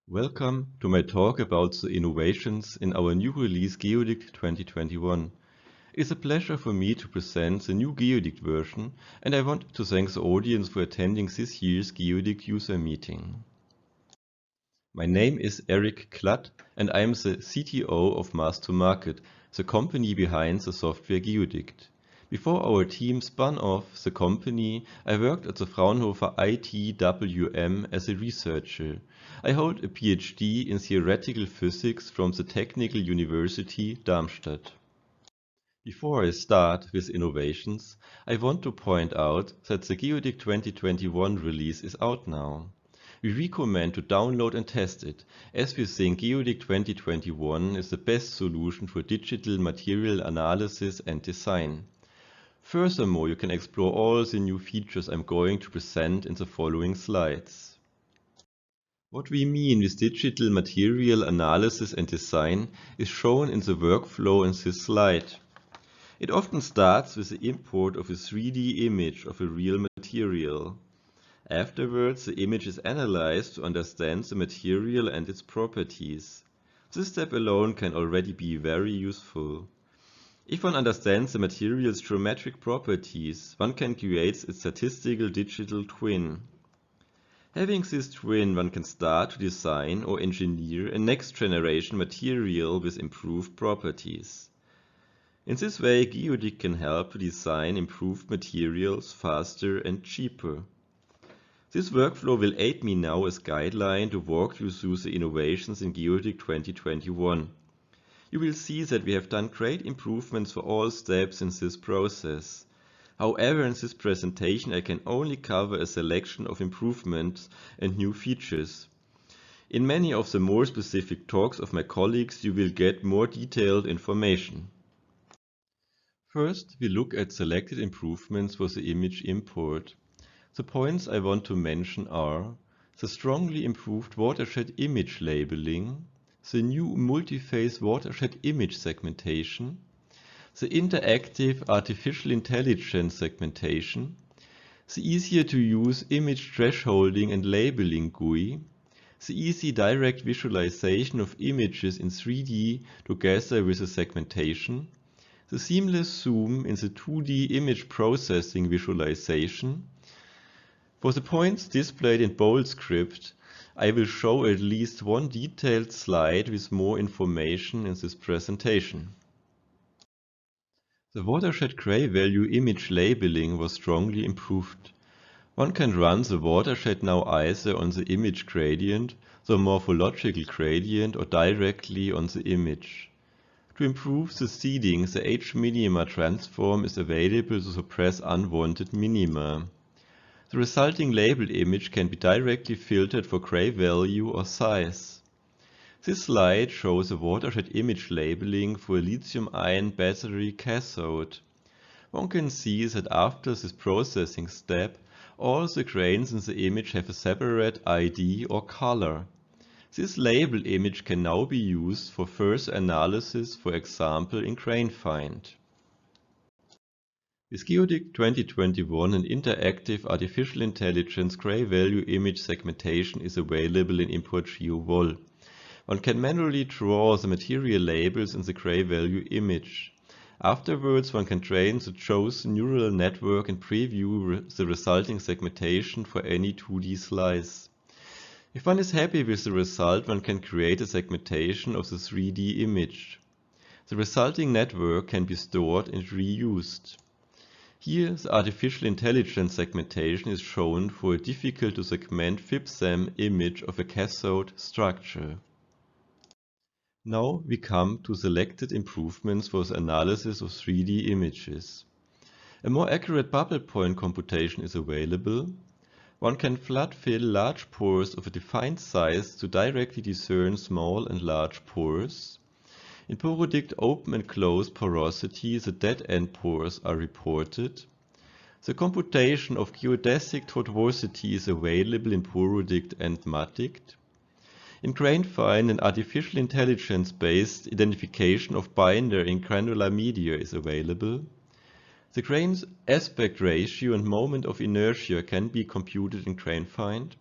Welcome to my talk about the innovations in our new release Geodict 2021. It's a pleasure for me to present the new Geodict version, and I want to thank the audience for attending this year's Geodict user meeting. My name is Eric Klatt, and I am the CTO of Mass2Market, the company behind the software Geodict. Before our team spun off the company, I worked at the Fraunhofer ITWM as a researcher. I hold a PhD in theoretical physics from the Technical University Darmstadt. Before I start with innovations, I want to point out that the Geodict 2021 release is out now. We recommend to download and test it, as we think Geodict 2021 is the best solution for digital material analysis and design. Furthermore, you can explore all the new features I'm going to present in the following slides. What we mean with digital material analysis and design is shown in the workflow in this slide. It often starts with the import of a 3D image of a real material. Afterwards, the image is analyzed to understand the material and its properties. This step alone can already be very useful. If one understands the material's geometric properties, one can create a statistical digital twin. Having this twin, one can start to design or engineer a next-generation material with improved properties. In this way, Geodict can help to design improved materials faster and cheaper. This workflow will aid me now as guideline to walk you through the innovations in Geodict 2021. You will see that we have done great improvements for all steps in this process. However, in this presentation I can only cover a selection of improvements and new features. In many of the more specific talks of my colleagues you will get more detailed information. First, we look at selected improvements for the image import. The points I want to mention are the strongly improved watershed image labeling, the new multi-phase watershed image segmentation, the interactive artificial intelligence segmentation, the easier to use image thresholding and labeling GUI, the easy direct visualization of images in 3D together with the segmentation, the seamless zoom in the 2D image processing visualization. For the points displayed in bold script, I will show at least one detailed slide with more information in this presentation. The watershed gray value image labeling was strongly improved. One can run the watershed now either on the image gradient, the morphological gradient, or directly on the image. To improve the seeding, the H-minima transform is available to suppress unwanted minima. The resulting labeled image can be directly filtered for gray value or size. This slide shows a watershed image labeling for a lithium-ion battery cathode. One can see that after this processing step, all the grains in the image have a separate ID or color. This labeled image can now be used for further analysis, for example in GrainFind. With Geodict 2021, an interactive artificial intelligence gray value image segmentation is available in Import GeoVol. One can manually draw the material labels in the gray value image. Afterwards, one can train the chosen neural network and preview the resulting segmentation for any 2D slice. If one is happy with the result, one can create a segmentation of the 3D image. The resulting network can be stored and reused. Here, the artificial intelligence segmentation is shown for a difficult to segment FIB-SEM image of a cathode structure. Now we come to selected improvements for the analysis of 3D images. A more accurate bubble point computation is available. One can flood fill large pores of a defined size to directly discern small and large pores. In PoroDict open and close porosity, the dead-end pores are reported. The computation of geodesic tortuosity is available in PoroDict and MADict. In GrainFind, an artificial intelligence-based identification of binder in granular media is available. The grain's aspect ratio and moment of inertia can be computed in GrainFind.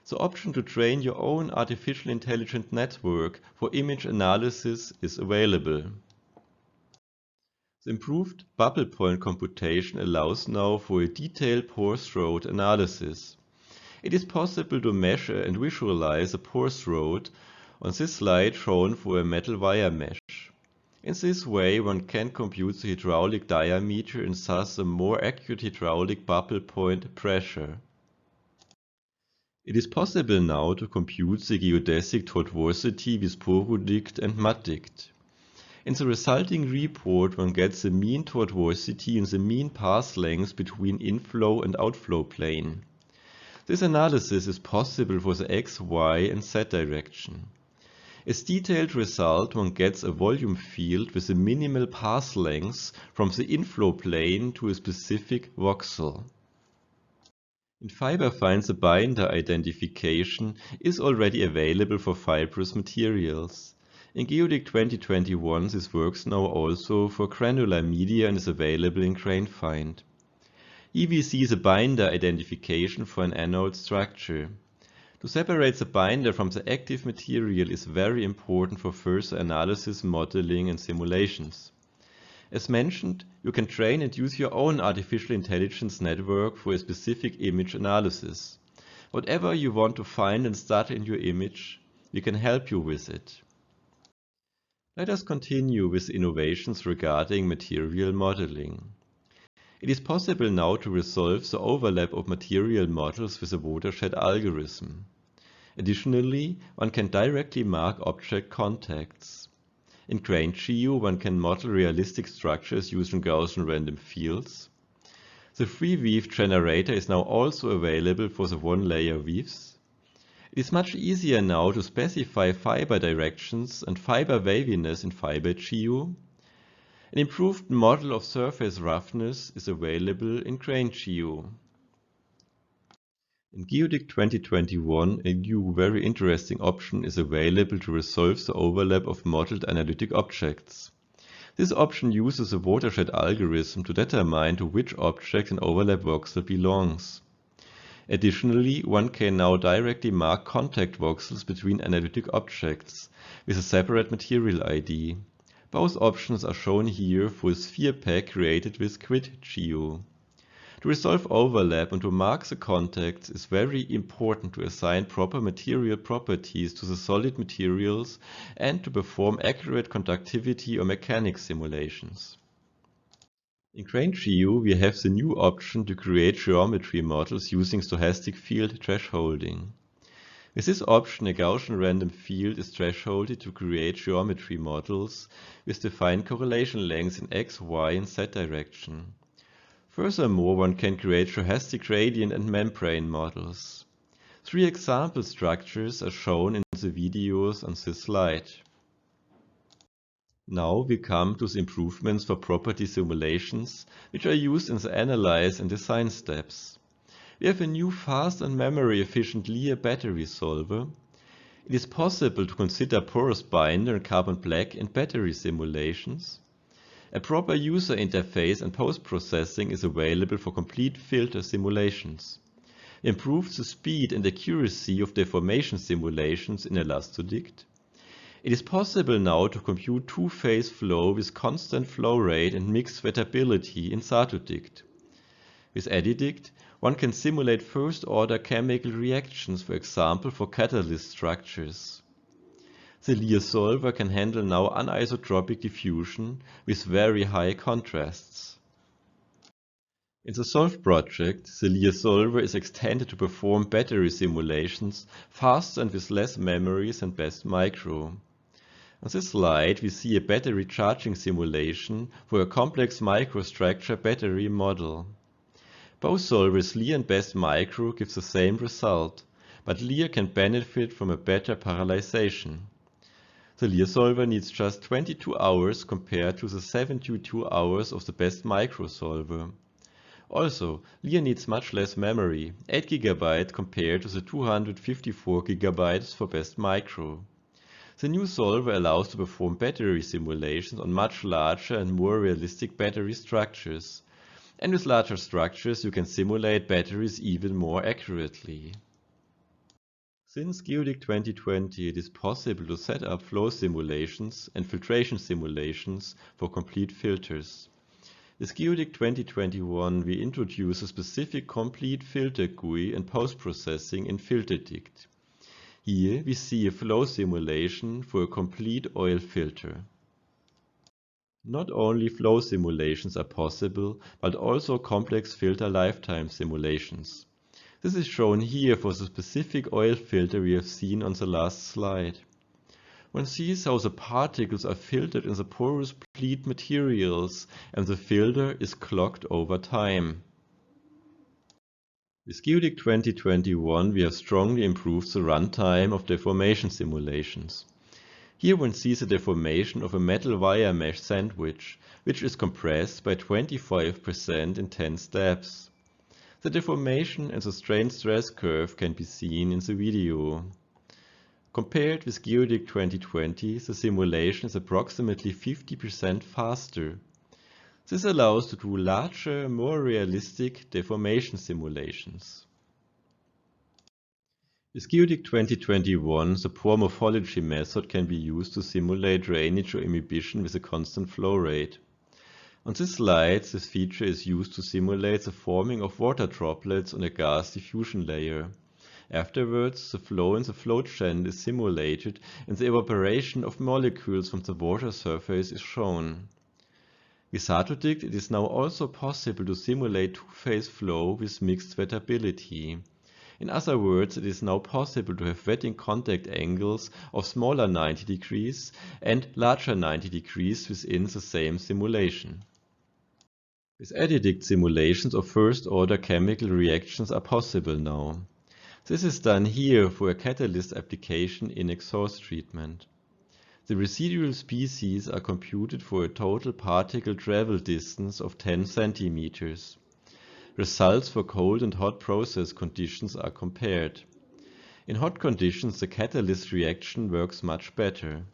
The option to train your own artificial intelligence network for image analysis is available. The improved bubble point computation allows now for a detailed pore throat analysis. It is possible to measure and visualize a pore throat on this slide shown for a metal wire mesh. In this way, one can compute the hydraulic diameter and thus a more accurate hydraulic bubble point pressure. It is possible now to compute the geodesic tortuosity with Porodict and Matdict. In the resulting report, one gets the mean tortuosity and the mean path length between inflow and outflow plane. This analysis is possible for the x, y, and z direction. As detailed result, one gets a volume field with a minimal path length from the inflow plane to a specific voxel. In FiberFind, the binder identification is already available for fibrous materials. In Geodict 2021, this works now also for granular media and is available in GrainFind. Here we see the binder identification for an anode structure. To separate the binder from the active material is very important for further analysis, modeling, and simulations. As mentioned, you can train and use your own artificial intelligence network for a specific image analysis. Whatever you want to find and study in your image, we can help you with it. Let us continue with innovations regarding material modeling. It is possible now to resolve the overlap of material models with a watershed algorithm. Additionally, one can directly mark object contacts. In GrainGeo, one can model realistic structures using Gaussian random fields. The free weave generator is now also available for the one-layer weaves. It is much easier now to specify fiber directions and fiber waviness in FiberGeo. An improved model of surface roughness is available in GrainGeo. In Geodict 2021, a new very interesting option is available to resolve the overlap of modeled analytic objects. This option uses a watershed algorithm to determine to which object an overlap voxel belongs. Additionally, one can now directly mark contact voxels between analytic objects with a separate material ID. Both options are shown here for a sphere pack created with GridGeo. To resolve overlap and to mark the contacts is very important to assign proper material properties to the solid materials and to perform accurate conductivity or mechanics simulations. In GrainGeo, we have the new option to create geometry models using stochastic field thresholding. With this option, a Gaussian random field is thresholded to create geometry models with defined correlation lengths in x, y, and z direction. Furthermore, one can create stochastic gradient and membrane models. 3 example structures are shown in the videos on this slide. Now we come to the improvements for property simulations, which are used in the analyze and design steps. We have a new fast and memory efficient Lear battery solver. It is possible to consider porous binder and carbon black in battery simulations. A proper user interface and post-processing is available for complete filter simulations. Improves the speed and accuracy of deformation simulations in ElastoDict. It is possible now to compute two-phase flow with constant flow rate and mixed wettability in SATODict. With EdiDict, one can simulate first-order chemical reactions, for example for catalyst structures. The Lear solver can handle now anisotropic diffusion with very high contrasts. In the Solve project, the Lear solver is extended to perform battery simulations faster and with less memory than Best Micro. On this slide, we see a battery charging simulation for a complex microstructure battery model. Both solvers, Lear and Best Micro, give the same result, but Lear can benefit from a better parallelization. The Lear solver needs just 22 hours compared to the 72 hours of the Best Micro solver. Also, Lear needs much less memory, 8 GB compared to the 254 GB for Best Micro. The new solver allows to perform battery simulations on much larger and more realistic battery structures. And with larger structures, you can simulate batteries even more accurately. Since Geodik 2020, it is possible to set up flow simulations and filtration simulations for complete filters. With Geodik 2021, we introduce a specific complete filter GUI and post-processing in FilterDict. Here we see a flow simulation for a complete oil filter. Not only flow simulations are possible, but also complex filter lifetime simulations. This is shown here for the specific oil filter we have seen on the last slide. One sees how the particles are filtered in the porous pleat materials and the filter is clogged over time. With Geodik 2021 we have strongly improved the runtime of deformation simulations. Here one sees the deformation of a metal wire mesh sandwich, which is compressed by 25% in 10 steps. The deformation and the strain stress curve can be seen in the video. Compared with Geodik 2020, the simulation is approximately 50% faster. This allows to do larger, more realistic deformation simulations. With Geodik 2021, the pore morphology method can be used to simulate drainage or imbibition with a constant flow rate. On this slide, this feature is used to simulate the forming of water droplets on a gas diffusion layer. Afterwards, the flow in the float channel is simulated and the evaporation of molecules from the water surface is shown. With HARTODICT, it is now also possible to simulate two-phase flow with mixed wettability. In other words, it is now possible to have wetting contact angles of smaller 90 degrees and larger 90 degrees within the same simulation. With ADDICT simulations of first-order chemical reactions are possible now. This is done here for a catalyst application in exhaust treatment. The residual species are computed for a total particle travel distance of 10 centimeters. Results for cold and hot process conditions are compared. In hot conditions, the catalyst reaction works much better.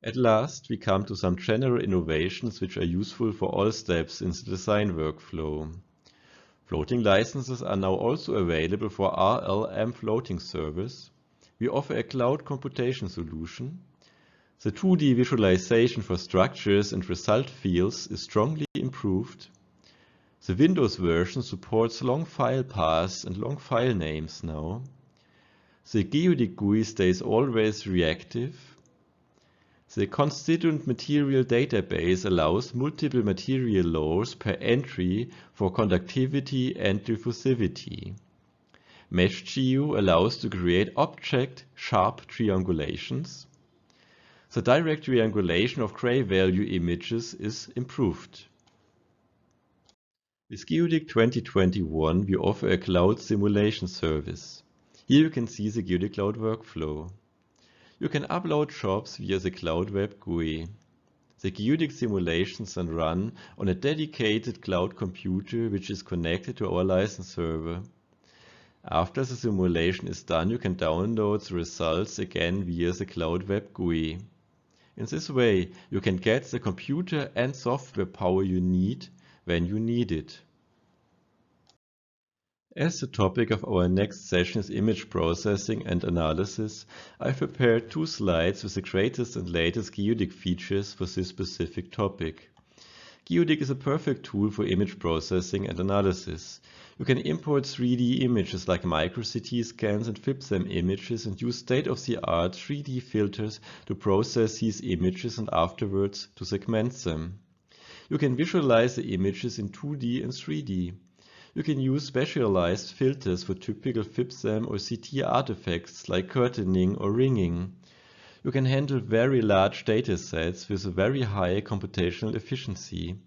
At last, we come to some general innovations which are useful for all steps in the design workflow. Floating licenses are now also available for RLM floating service. We offer a cloud computation solution. The 2D visualization for structures and result fields is strongly improved. The Windows version supports long file paths and long file names now. The Geodik GUI stays always reactive. The constituent material database allows multiple material laws per entry for conductivity and diffusivity. MeshGeo allows to create object-sharp triangulations. The direct triangulation of gray value images is improved. With Geodik 2021, we offer a cloud simulation service. Here you can see the Geodik Cloud workflow. You can upload jobs via the Cloud Web GUI. The Geodik simulations then run on a dedicated cloud computer which is connected to our license server. After the simulation is done, you can download the results again via the Cloud Web GUI. In this way, you can get the computer and software power you need when you need it. As the topic of our next session is image processing and analysis, I've prepared two slides with the greatest and latest Geodik features for this specific topic. Geodik is a perfect tool for image processing and analysis. You can import 3D images like micro-CT scans and FIBSEM images and use state-of-the-art 3D filters to process these images and afterwards to segment them. You can visualize the images in 2D and 3D. You can use specialized filters for typical FIBSEM or CT artifacts like curtaining or ringing. You can handle very large data sets with a very high computational efficiency.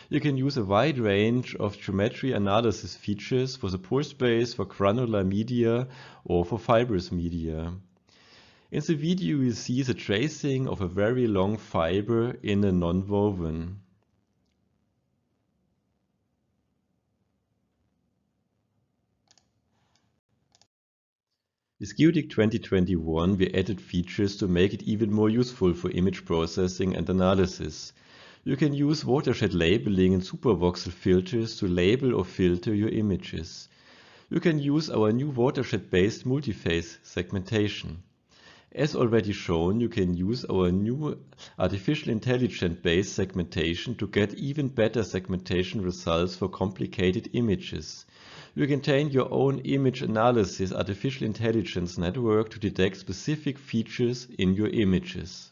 You can use a wide range of geometry analysis features for the pore space, for granular media, or for fibrous media. In the video you see the tracing of a very long fiber in a nonwoven. With Geodik 2021, we added features to make it even more useful for image processing and analysis. You can use watershed labeling and supervoxel filters to label or filter your images. You can use our new watershed-based multiphase segmentation. As already shown, you can use our new artificial intelligence-based segmentation to get even better segmentation results for complicated images. You can train your own image analysis artificial intelligence network to detect specific features in your images.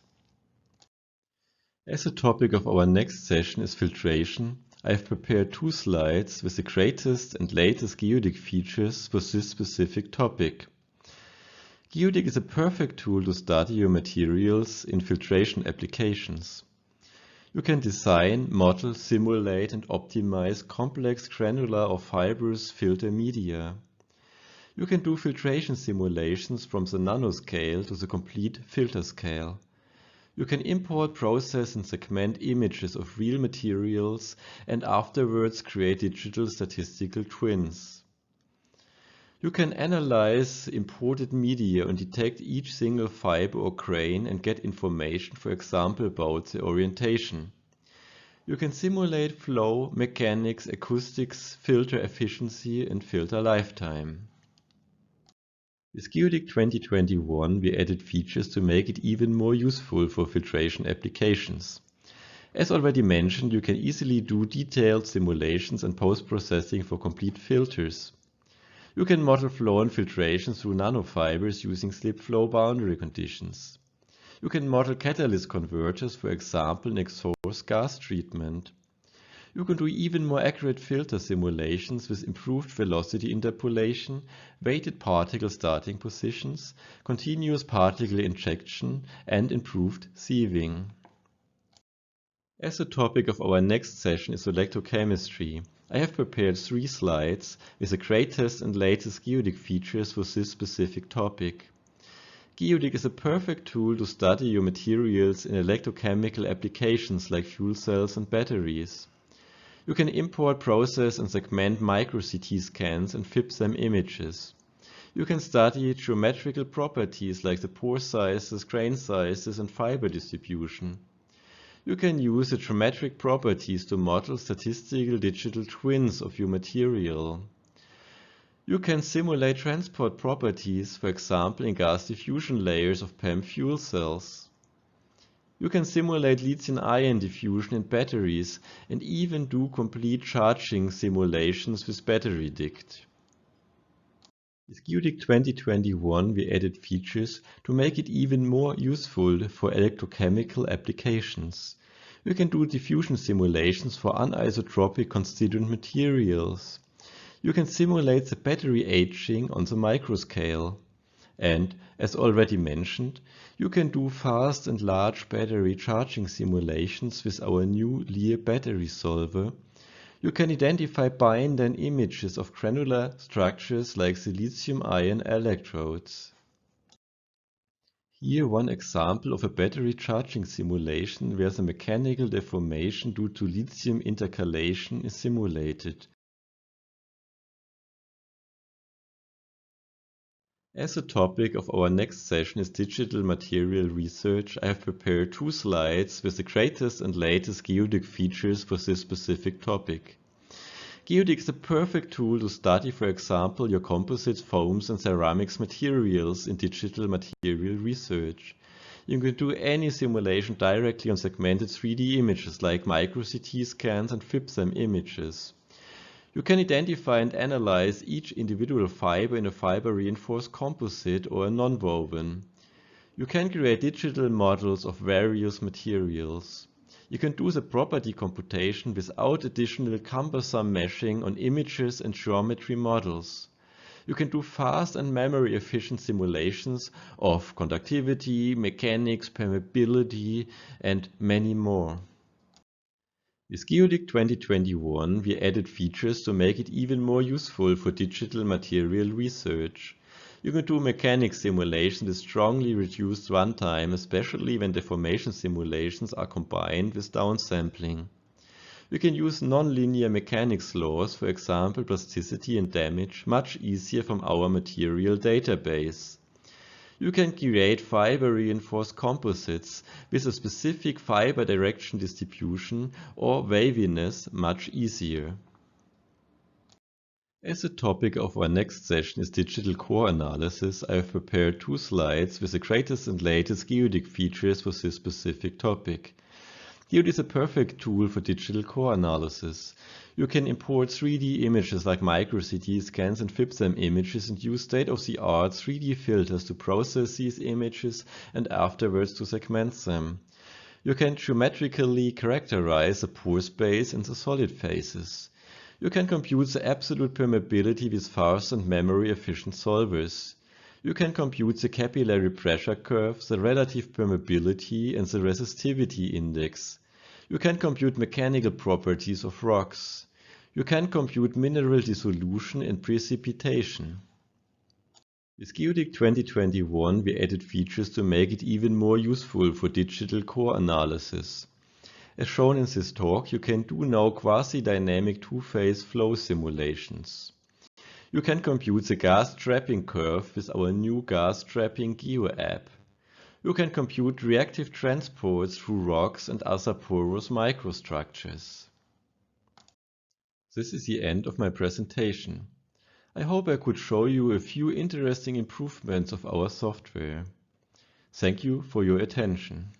As the topic of our next session is filtration, I have prepared 2 slides with the greatest and latest Geodik features for this specific topic. Geodik is a perfect tool to study your materials in filtration applications. You can design, model, simulate and optimize complex granular or fibrous filter media. You can do filtration simulations from the nanoscale to the complete filter scale. You can import, process and segment images of real materials and afterwards create digital statistical twins. You can analyze imported media and detect each single fiber or grain and get information, for example, about the orientation. You can simulate flow, mechanics, acoustics, filter efficiency and filter lifetime. With Geodik 2021, we added features to make it even more useful for filtration applications. As already mentioned, you can easily do detailed simulations and post-processing for complete filters. You can model flow and filtration through nanofibers using slip flow boundary conditions. You can model catalyst converters, for example, in exhaust gas treatment. You can do even more accurate filter simulations with improved velocity interpolation, weighted particle starting positions, continuous particle injection, and improved sieving. As the topic of our next session is electrochemistry, I have prepared 3 slides with the greatest and latest Geodik features for this specific topic. Geodik is a perfect tool to study your materials in electrochemical applications like fuel cells and batteries. You can import, process and segment micro-CT scans and FIB-SEM images. You can study geometrical properties like the pore sizes, grain sizes and fiber distribution. You can use the geometric properties to model statistical digital twins of your material. You can simulate transport properties, for example in gas diffusion layers of PEM fuel cells. You can simulate lithium-ion diffusion in batteries and even do complete charging simulations with BatteryDict. With Geodik 2021, we added features to make it even more useful for electrochemical applications. You can do diffusion simulations for anisotropic constituent materials. You can simulate the battery aging on the microscale. And, as already mentioned, you can do fast and large battery charging simulations with our new Lear battery solver. You can identify bind and images of granular structures like the lithium-ion electrodes. Here one example of a battery charging simulation where the mechanical deformation due to lithium intercalation is simulated. As the topic of our next session is digital material research, I have prepared 2 slides with the greatest and latest Geodik features for this specific topic. Geodik is a perfect tool to study, for example, your composites, foams and ceramics materials in digital material research. You can do any simulation directly on segmented 3D images like micro-CT scans and FIB-SEM images. You can identify and analyze each individual fiber in a fiber-reinforced composite or a nonwoven. You can create digital models of various materials. You can do the property computation without additional cumbersome meshing on images and geometry models. You can do fast and memory-efficient simulations of conductivity, mechanics, permeability, and many more. With Geodik 2021, we added features to make it even more useful for digital material research. You can do mechanics simulations with strongly reduced runtime, especially when deformation simulations are combined with downsampling. You can use nonlinear mechanics laws, for example plasticity and damage, much easier from our material database. You can create fiber-reinforced composites with a specific fiber direction distribution or waviness much easier. As the topic of our next session is digital core analysis, I have prepared 2 slides with the greatest and latest Geodik features for this specific topic. Geodik is a perfect tool for digital core analysis. You can import 3D images like micro-CT scans and FIBSEM images and use state-of-the-art 3D filters to process these images and afterwards to segment them. You can geometrically characterize the pore space and the solid phases. You can compute the absolute permeability with fast and memory-efficient solvers. You can compute the capillary pressure curve, the relative permeability, and the resistivity index. You can compute mechanical properties of rocks. You can compute mineral dissolution and precipitation. With Geodik 2021, we added features to make it even more useful for digital core analysis. As shown in this talk, you can do now quasi-dynamic two-phase flow simulations. You can compute the gas trapping curve with our new gas trapping Geo app. You can compute reactive transports through rocks and other porous microstructures. This is the end of my presentation. I hope I could show you a few interesting improvements of our software. Thank you for your attention.